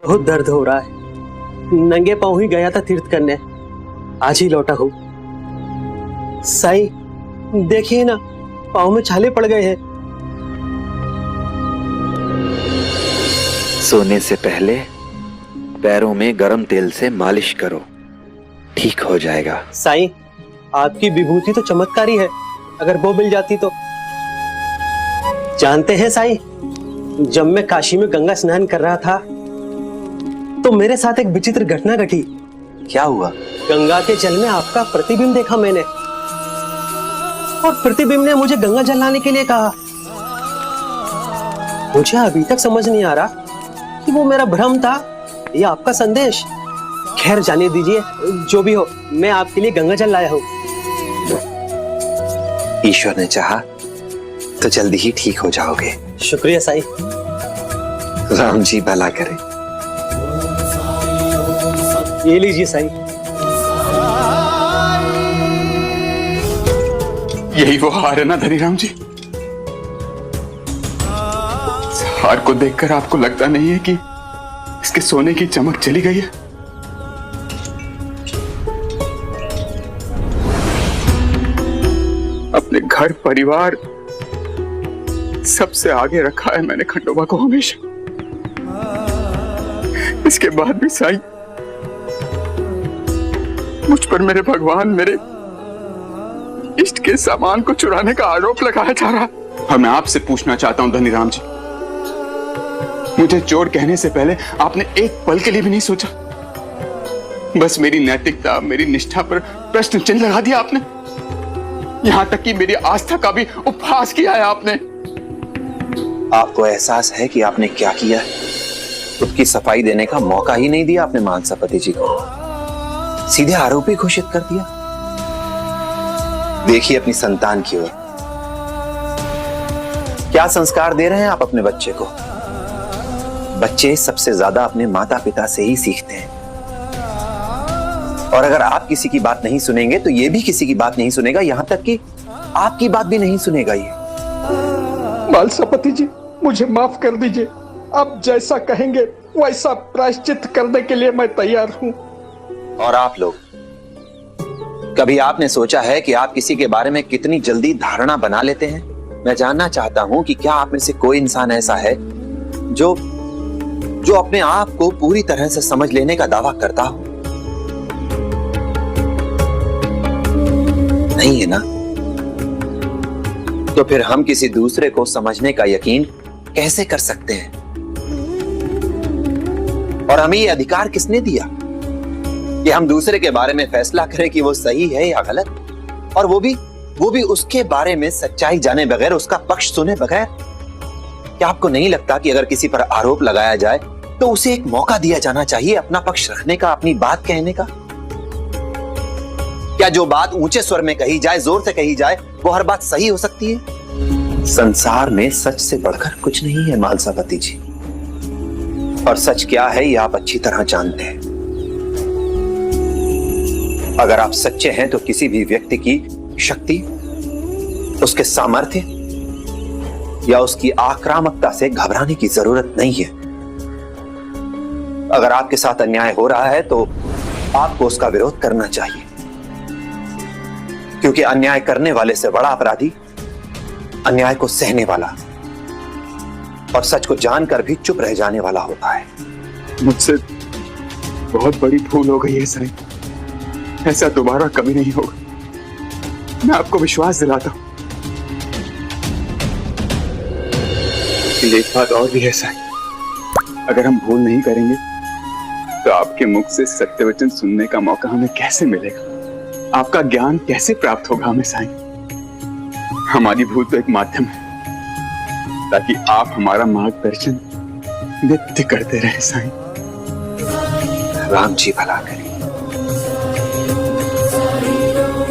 बहुत दर्द हो रहा है। नंगे पांव ही गया था तीर्थ करने, आज ही लौटा हूं। साईं देखिए ना, पांव में छाले पड़ गए हैं। सोने से पहले पैरों में गरम तेल से मालिश करो, ठीक हो जाएगा। साईं आपकी विभूति तो चमत्कारी है, अगर वो मिल जाती तो। जानते हैं साईं, जब मैं काशी में गंगा स्नान कर रहा था तो मेरे साथ एक विचित्र घटना घटी। क्या हुआ? गंगा के जल में आपका प्रतिबिंब देखा मैंने, और प्रतिबिंब ने मुझे गंगा जल लाने के लिए कहा। मुझे अभी तक समझ नहीं आ रहा कि वो मेरा भ्रम था या आपका संदेश। खैर जाने दीजिए, जो भी हो, मैं आपके लिए गंगा जल लाया हूं। ईश्वर ने चाहा तो जल्दी ही ठीक हो जाओगे। शुक्रिया साईं। राम जी भला करे। ये लीजिए साईं। यही वो हार है ना धनीराम जी? इस हार को देखकर आपको लगता नहीं है कि इसके सोने की चमक चली गई है? अपने घर परिवार सबसे आगे रखा है मैंने खंडोबा को हमेशा। इसके बाद भी साईं, मुझ पर मेरे भगवान, मेरे इष्ट के सामान को चुराने का आरोप लगाया जा रहा। और मैं आपसे पूछना चाहता हूं धनीराम जी, मुझे चोर कहने से पहले आपने एक पल के लिए भी नहीं सोचा? बस मेरी नैतिकता, मेरी निष्ठा पर प्रश्न चिन्ह लगा दिया आपने। यहां तक कि मेरी आस्था का भी उपहास किया है आपने। आपको एहसास है कि आपने क्या किया है? खुद की सफाई देने का मौका ही नहीं दिया आपने मानसापति जी को, सीधे आरोपी घोषित कर दिया। देखिए अपनी संतान की ओर, क्या संस्कार दे रहे हैं आप अपने बच्चे को। बच्चे सबसे ज्यादा अपने माता पिता से ही सीखते हैं, और अगर आप किसी की बात नहीं सुनेंगे तो ये भी किसी की बात नहीं सुनेगा, यहां तक कि आपकी बात भी नहीं सुनेगा ये। मानसापति जी, मुझे माफ कर दीजिए। आप जैसा कहेंगे वैसा प्रायश्चित करने के लिए मैं तैयार हूं। और आप लोग, कभी आपने सोचा है कि आप किसी के बारे में कितनी जल्दी धारणा बना लेते हैं? मैं जानना चाहता हूं कि क्या आप में से कोई इंसान ऐसा है जो अपने आप को पूरी तरह से समझ लेने का दावा करता हो? नहीं है ना? तो फिर हम किसी दूसरे को समझने का यकीन कैसे कर सकते हैं? और हमें यह अधिकार किसने दिया कि हम दूसरे के बारे में फैसला करें कि वो सही है या गलत, और वो भी उसके बारे में सच्चाई जाने बगैर, उसका पक्ष सुने बगैर? क्या आपको नहीं लगता कि अगर किसी पर आरोप लगाया जाए तो उसे एक मौका दिया जाना चाहिए अपना पक्ष रखने का, अपनी बात कहने का? क्या जो बात ऊंचे स्वर में कही जाए, जोर से कही जाए, वो हर बात सही हो सकती है? संसार में सच से बढ़कर कुछ नहीं है मानसापति जी, और सच क्या है ये आप अच्छी तरह जानते हैं। अगर आप सच्चे हैं तो किसी भी व्यक्ति की शक्ति, उसके सामर्थ्य या उसकी आक्रामकता से घबराने की जरूरत नहीं है। अगर आपके साथ अन्याय हो रहा है तो आपको उसका विरोध करना चाहिए, क्योंकि अन्याय करने वाले से बड़ा अपराधी अन्याय को सहने वाला और सच को जानकर भी चुप रह जाने वाला होता है। मुझसे बहुत बड़ी भूल हो गई है साईं, ऐसा दोबारा कभी नहीं होगा, मैं आपको विश्वास दिलाता हूं। एक बात और भी है साईं, अगर हम भूल नहीं करेंगे तो आपके मुख से सत्य वचन सुनने का मौका हमें कैसे मिलेगा? आपका ज्ञान कैसे प्राप्त होगा हमें साईं? हमारी भूल तो एक माध्यम है ताकि आप हमारा मार्गदर्शन नित्य करते रहे साईं। राम जी भला करे।